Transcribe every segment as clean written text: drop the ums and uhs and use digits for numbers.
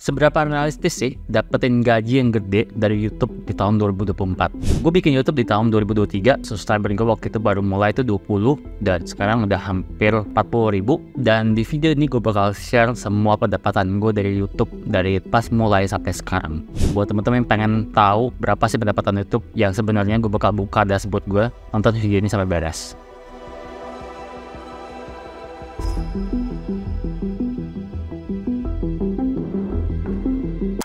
Seberapa realistis sih dapetin gaji yang gede dari YouTube di tahun 2024? Gue bikin YouTube di tahun 2023, subscriber gue waktu itu baru mulai itu 20, dan sekarang udah hampir 40 ribu. Dan di video ini gue bakal share semua pendapatan gue dari YouTube dari pas mulai sampai sekarang. Buat temen-temen yang pengen tahu berapa sih pendapatan YouTube yang sebenarnya, gue bakal buka dashboard gue, nonton video ini sampai beres.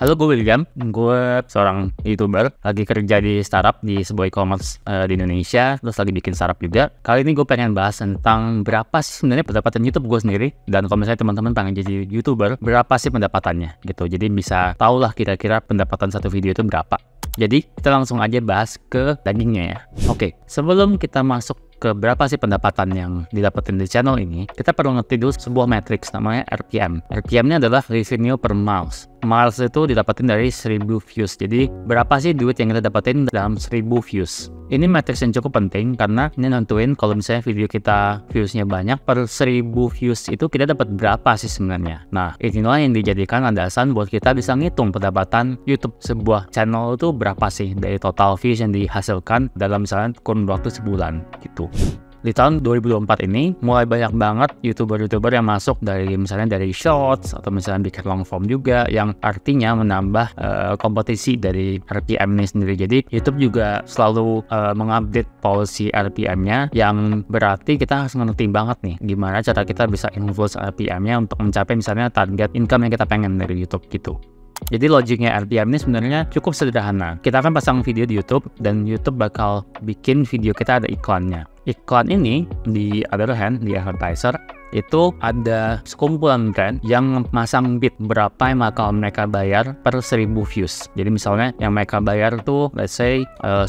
Halo, gue William. Gue seorang YouTuber, lagi kerja di startup di sebuah e-commerce di Indonesia, terus lagi bikin startup juga. Kali ini gue pengen bahas tentang berapa sih sebenarnya pendapatan YouTube gue sendiri, dan kalau misalnya teman-teman pengen jadi YouTuber, berapa sih pendapatannya gitu. Jadi bisa tau lah kira-kira pendapatan satu video itu berapa. Jadi kita langsung aja bahas ke dagingnya ya. Oke, sebelum kita masuk ke berapa sih pendapatan yang didapetin di channel ini, kita perlu ngerti dulu sebuah matriks namanya RPM. RPM-nya adalah revenue per miles. Miles itu didapetin dari 1000 views. Jadi berapa sih duit yang kita dapetin dalam 1000 views? Ini matriks yang cukup penting karena ini nentuin kalau misalnya video kita viewsnya banyak, per 1000 views itu kita dapat berapa sih sebenarnya. Nah, inilah yang dijadikan landasan buat kita bisa ngitung pendapatan YouTube sebuah channel itu berapa sih dari total views yang dihasilkan dalam misalnya kurun waktu sebulan gitu. Di tahun 2024 ini mulai banyak banget YouTuber-YouTuber yang masuk dari misalnya dari shorts atau misalnya bikin long form juga, yang artinya menambah kompetisi dari RPM ini sendiri. Jadi YouTube juga selalu mengupdate policy RPM-nya, yang berarti kita harus ngerti banget nih gimana cara kita bisa influence RPM-nya untuk mencapai misalnya target income yang kita pengen dari YouTube gitu. Jadi logiknya RPM ini sebenarnya cukup sederhana. Kita akan pasang video di YouTube dan YouTube bakal bikin video kita ada iklannya. Iklan ini di other hand, di advertiser, itu ada sekumpulan brand yang masang bid berapa yang bakal mereka bayar per 1000 views. Jadi misalnya yang mereka bayar tuh let's say 10.000,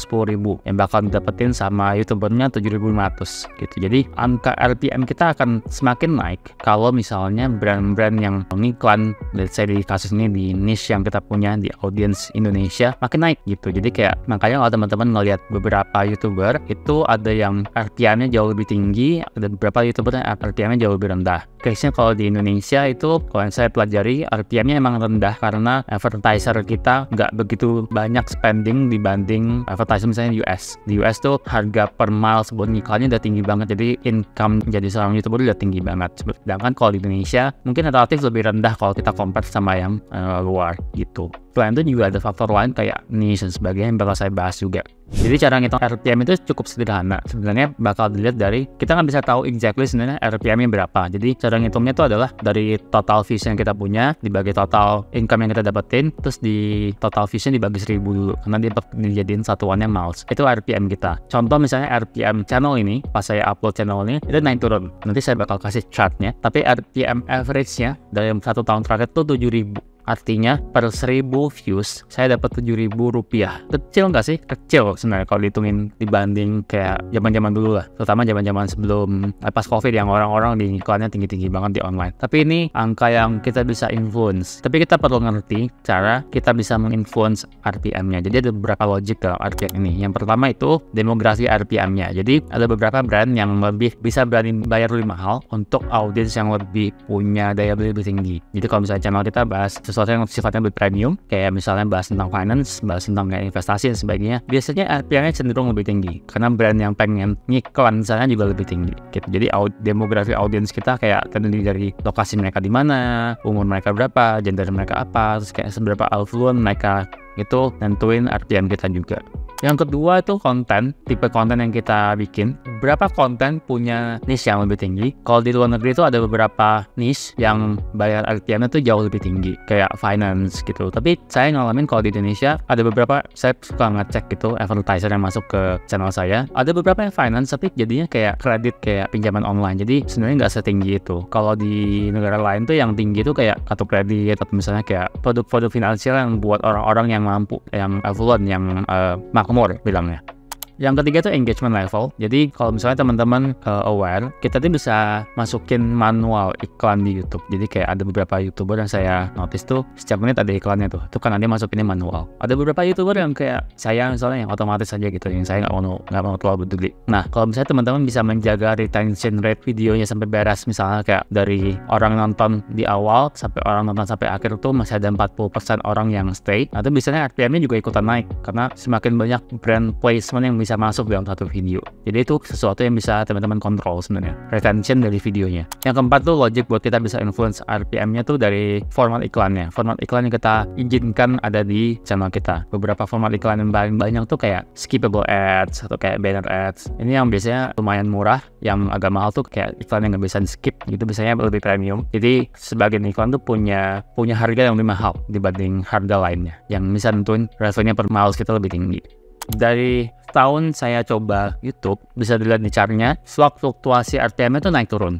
yang bakal dapetin sama YouTubernya 7.500 gitu. Jadi angka RPM kita akan semakin naik kalau misalnya brand-brand yang mengiklan, let's say di kasus ini di niche yang kita punya di audience Indonesia, makin naik gitu. Jadi kayak makanya kalau teman-teman ngelihat beberapa YouTuber itu ada yang RPM-nya jauh lebih tinggi, ada beberapa YouTuber yang RPM-nya jauh lebih rendah. Case-nya kalau di Indonesia itu, kalau yang saya pelajari, RPM-nya emang rendah karena advertiser kita nggak begitu banyak spending dibanding advertiser misalnya di US. Di US tuh harga per miles buat iklannya udah tinggi banget, jadi income jadi seorang YouTuber udah tinggi banget. Sedangkan kalau di Indonesia mungkin relatif lebih rendah kalau kita compare sama yang luar gitu. Selain itu juga ada faktor lain kayak niche dan sebagainya yang bakal saya bahas juga. Jadi cara ngitung RPM itu cukup sederhana. Sebenarnya bakal dilihat dari, kita nggak bisa tahu exactly sebenarnya RPM-nya berapa. Jadi cara ngitungnya itu adalah dari total views yang kita punya dibagi total income yang kita dapetin, terus di total views-nya dibagi 1000 dulu, karena dia dijadiin satuannya miles. Itu RPM kita. Contoh misalnya RPM channel ini, pas saya upload channel ini, itu naik turun. Nanti saya bakal kasih chartnya. Tapi RPM average-nya dalam 1 tahun terakhir itu 7.000. Artinya per 1000 views saya dapat 7.000 rupiah. Kecil nggak sih? Kecil sebenarnya kalau dihitungin dibanding kayak zaman-zaman dulu lah. Terutama zaman-zaman sebelum pas COVID yang orang-orang di iklannya tinggi-tinggi banget di online. Tapi ini angka yang kita bisa influence. Tapi kita perlu ngerti cara kita bisa menginfluence RPM-nya. Jadi ada beberapa logic dalam RPM ini. Yang pertama itu demografi RPM-nya. Jadi ada beberapa brand yang lebih bisa berani bayar lebih mahal untuk audiens yang lebih punya daya beli lebih tinggi. Jadi kalau misalnya channel kita bahas sesuatu yang sifatnya lebih premium, kayak misalnya bahas tentang finance, bahas tentang investasi dan sebagainya, biasanya RPM-nya cenderung lebih tinggi karena brand yang pengen ngiklan misalnya juga lebih tinggi gitu. Jadi demografi audiens kita kayak terdiri dari lokasi mereka di mana, umur mereka berapa, gender mereka apa, terus kayak seberapa affluent mereka, itu nentuin RPM kita juga. Yang kedua itu konten, tipe konten yang kita bikin. Beberapa konten punya niche yang lebih tinggi. Kalau di luar negeri itu ada beberapa niche yang bayar RPM-nya itu jauh lebih tinggi, kayak finance gitu. Tapi saya ngalamin kalau di Indonesia ada beberapa, saya suka ngecek gitu advertiser yang masuk ke channel saya. Ada beberapa yang finance tapi jadinya kayak kredit, kayak pinjaman online. Jadi sebenarnya nggak setinggi itu. Kalau di negara lain tuh yang tinggi itu kayak kartu kredit atau misalnya kayak produk-produk finansial yang buat orang-orang yang mampu, yang affluent, yang makmur bilangnya. Yang ketiga tuh engagement level. Jadi kalau misalnya teman-teman aware, kita tuh bisa masukin manual iklan di YouTube. Jadi kayak ada beberapa YouTuber yang saya notice tuh setiap menit ada iklannya tuh. Itu kan nanti masukinnya manual. Ada beberapa YouTuber yang kayak saya misalnya yang otomatis aja gitu, yang saya nggak mau terlalu peduli. Nah, kalau misalnya teman-teman bisa menjaga retention rate videonya sampai beres, misalnya kayak dari orang nonton di awal sampai orang nonton sampai akhir tuh masih ada 40% orang yang stay, atau biasanya RPM-nya juga ikutan naik karena semakin banyak brand placement yang bisa masuk dalam satu video. Jadi itu sesuatu yang bisa teman-teman kontrol sebenarnya, retention dari videonya. Yang keempat tuh logic buat kita bisa influence RPM-nya tuh dari format iklannya. Format iklan yang kita izinkan ada di channel kita. Beberapa format iklan yang paling banyak tuh kayak skippable ads atau kayak banner ads. Ini yang biasanya lumayan murah, yang agak mahal tuh kayak iklan yang nggak bisa di skip, gitu biasanya lebih premium. Jadi sebagian iklan tuh punya harga yang lebih mahal dibanding harga lainnya, yang bisa nentuin revenue per miles kita lebih tinggi. Dari tahun saya coba YouTube, bisa dilihat di chartnya, fluktuasi RPM-nya tuh naik turun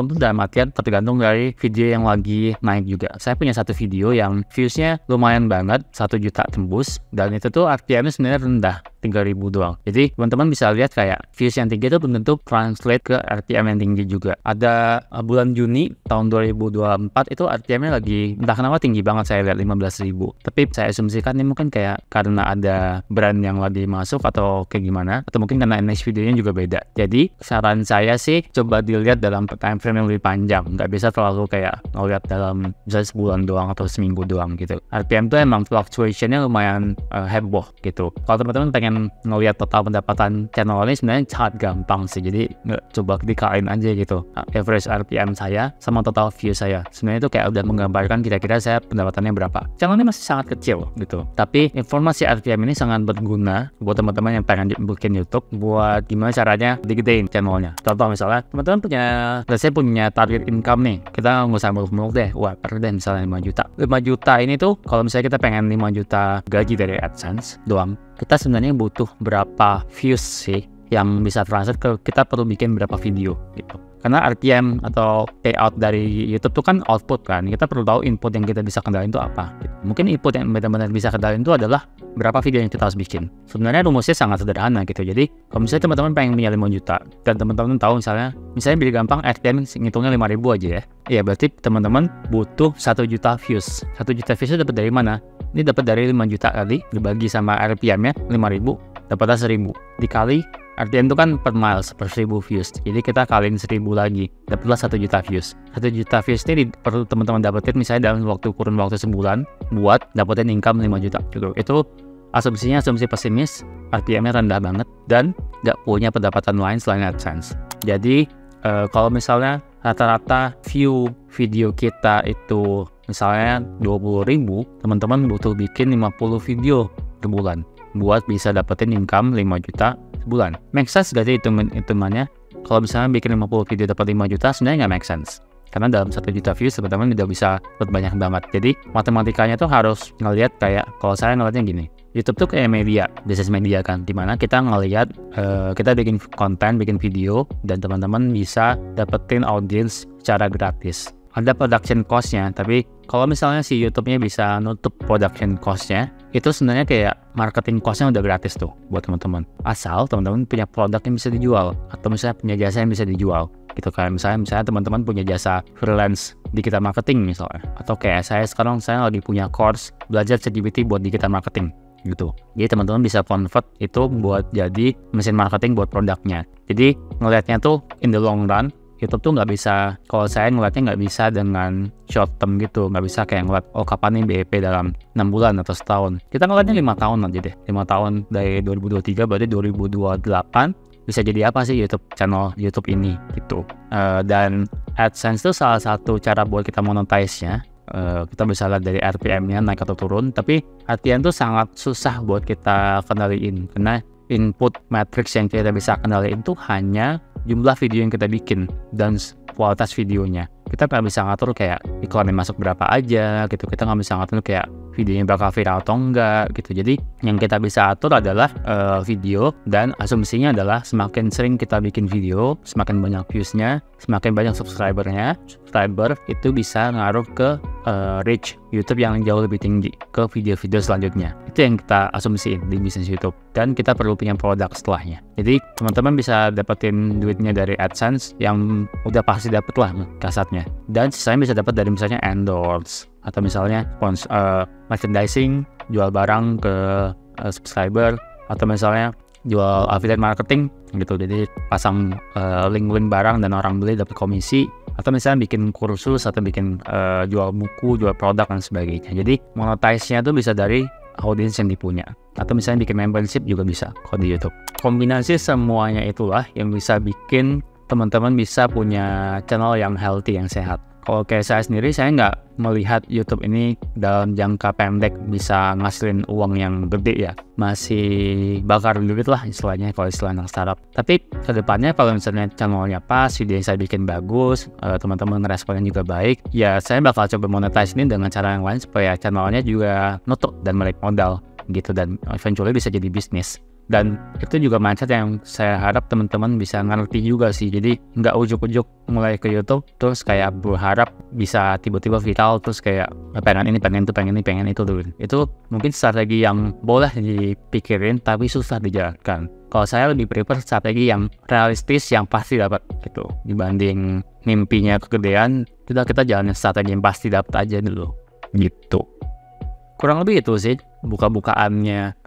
tuh dalam artian tergantung dari video yang lagi naik juga. Saya punya satu video yang views-nya lumayan banget, 1 juta tembus, dan itu tuh RPM-nya sebenarnya rendah, 3.000 doang. Jadi teman-teman bisa lihat kayak views yang tinggi itu belum tentu translate ke RPM yang tinggi juga. Ada bulan Juni tahun 2024 itu RPM-nya lagi entah kenapa tinggi banget, saya lihat 15.000. Tapi saya asumsikan ini mungkin kayak karena ada brand yang lagi masuk atau kayak gimana, atau mungkin karena next videonya juga beda. Jadi saran saya sih coba dilihat dalam time frame yang lebih panjang, nggak bisa terlalu kayak ngeliat dalam misalnya sebulan doang atau seminggu doang gitu. RPM tuh emang fluctuationnya lumayan heboh gitu. Kalau teman-teman pengen ngeliat total pendapatan channel ini sebenarnya sangat gampang sih, jadi coba dikalain aja gitu average RPM saya sama total view saya. Sebenarnya itu kayak udah menggambarkan kira-kira saya pendapatannya berapa. Channel ini masih sangat kecil gitu, tapi informasi RPM ini sangat berguna buat teman-teman yang pengen bikin YouTube, buat gimana caranya digedein channelnya. Contoh misalnya teman-teman punya target income nih, kita nggak usah muluk-muluk deh, wah per deh misalnya 5 juta. 5 juta ini tuh kalau misalnya kita pengen 5 juta gaji dari AdSense doang, kita sebenarnya butuh berapa views sih yang bisa translate ke kita perlu bikin berapa video gitu. Karena RPM atau payout dari YouTube tuh kan output kan, kita perlu tahu input yang kita bisa kendalin itu apa gitu. Mungkin input yang benar-benar bisa kendalin itu adalah berapa video yang kita harus bikin. Sebenarnya rumusnya sangat sederhana gitu. Jadi kalau misalnya teman-teman pengen punya 5 juta dan teman-teman tahu misalnya biar gampang RPM ngitungnya 5.000 aja ya. Iya, berarti teman-teman butuh 1 juta views. 1 juta views itu dapat dari mana? Ini dapat dari 5 juta kali dibagi sama RPM-nya 5.000, dapatnya 1.000 dikali RPM itu kan per miles, per 1.000 views. Jadi kita kaliin 1.000 lagi, dapatlah 1 juta views. 1 juta views ini perlu teman-teman dapetin misalnya dalam kurun waktu sebulan buat dapetin income 5 juta gitu. Itu asumsi pesimis, RPM-nya rendah banget dan nggak punya pendapatan lain selain AdSense. Jadi kalau misalnya rata-rata view video kita itu misalnya 20.000, teman-teman butuh bikin 50 video per bulan buat bisa dapetin income 5 juta sebulan. Make sense gak sih hitungannya? Kalau misalnya bikin 50 video dapat 5 juta sebenarnya nggak make sense. Karena dalam 1 juta views teman-teman udah bisa dapat banyak banget. Jadi matematikanya tuh harus ngelihat kayak, kalau saya ngelihatnya gini, YouTube tuh kayak media, bisnis media kan, dimana kita ngelihat kita bikin konten, bikin video, dan teman-teman bisa dapetin audience secara gratis. Ada production cost-nya, tapi kalau misalnya si YouTube-nya bisa nutup production cost-nya, itu sebenarnya kayak marketing cost-nya udah gratis tuh buat teman-teman. Asal teman-teman punya produk yang bisa dijual, atau misalnya punya jasa yang bisa dijual. Gitu kan, misalnya teman-teman punya jasa freelance digital marketing misalnya, atau kayak saya lagi punya course belajar ChatGPT buat digital marketing gitu. Jadi teman-teman bisa convert itu buat jadi mesin marketing buat produknya. Jadi ngelihatnya tuh in the long run, YouTube tuh nggak bisa, kalau saya ngeliatnya nggak bisa dengan short term gitu, nggak bisa kayak ngeliat kapan nih BEP dalam 6 bulan atau setahun. Kita ngeliatnya 5 tahun aja deh, 5 tahun dari 2023 berarti 2028 bisa jadi apa sih channel YouTube ini gitu. Dan AdSense itu salah satu cara buat kita monetize-nya. Kita bisa lihat dari RPM-nya naik atau turun, tapi RPM itu sangat susah buat kita kendaliin karena input matrix yang kita bisa kendaliin itu hanya jumlah video yang kita bikin dan kualitas videonya. Kita nggak bisa ngatur kayak iklan yang masuk berapa aja gitu. Kita nggak bisa ngatur kayak videonya bakal viral atau enggak gitu. Jadi yang kita bisa atur adalah video, dan asumsinya adalah semakin sering kita bikin video, semakin banyak viewsnya, semakin banyak subscriber itu bisa ngaruh ke reach YouTube yang jauh lebih tinggi ke video-video selanjutnya. Itu yang kita asumsiin di bisnis YouTube, dan kita perlu punya produk setelahnya. Jadi teman-teman bisa dapetin duitnya dari AdSense yang udah pasti dapet lah kasarnya, dan sisanya bisa dapat dari misalnya endorse atau misalnya merchandising, jual barang ke subscriber, atau misalnya jual affiliate marketing gitu. Jadi pasang link-link barang dan orang beli dapat komisi, atau misalnya bikin kursus atau bikin jual buku, jual produk dan sebagainya. Jadi monetize-nya tuh bisa dari audiens yang dipunya, atau misalnya bikin membership juga bisa kalau di YouTube. Kombinasi semuanya itulah yang bisa bikin teman-teman bisa punya channel yang healthy, yang sehat. Kalau kayak saya sendiri, saya nggak melihat YouTube ini dalam jangka pendek bisa ngasilin uang yang gede ya. Masih bakar duit lah istilahnya kalau istilah anak startup. Tapi kedepannya kalau misalnya channelnya pas, video yang saya bikin bagus, teman-teman responnya juga baik, ya saya bakal coba monetize ini dengan cara yang lain supaya channelnya juga nutup dan melek modal gitu, dan eventually bisa jadi bisnis. Dan itu juga mindset yang saya harap teman-teman bisa ngerti juga sih. Jadi nggak ujuk-ujuk mulai ke YouTube terus kayak berharap bisa tiba-tiba viral, terus kayak pengen ini, pengen itu dulu. Itu mungkin strategi yang boleh dipikirin tapi susah dijalankan. Kalau saya lebih prefer strategi yang realistis, yang pasti dapat gitu, dibanding mimpinya kegedean. Kita jalanin strategi yang pasti dapat aja dulu gitu. Kurang lebih itu sih buka-bukaannya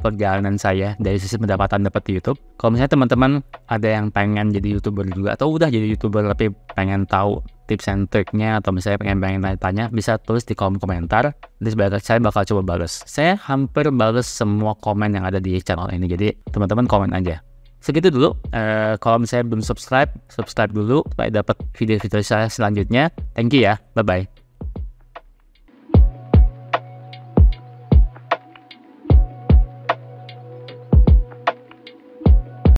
perjalanan saya dari sisi pendapatan dapat di YouTube. Kalau misalnya teman-teman ada yang pengen jadi YouTuber juga, atau udah jadi YouTuber tapi pengen tahu tips and triknya, atau misalnya pengen tanya, bisa tulis di kolom komentar. Nanti saya bakal coba balas. Saya hampir balas semua komen yang ada di channel ini, jadi teman-teman komen aja. Segitu dulu. Kalau misalnya belum subscribe dulu supaya dapat video-video saya selanjutnya. Thank you ya. Bye-bye.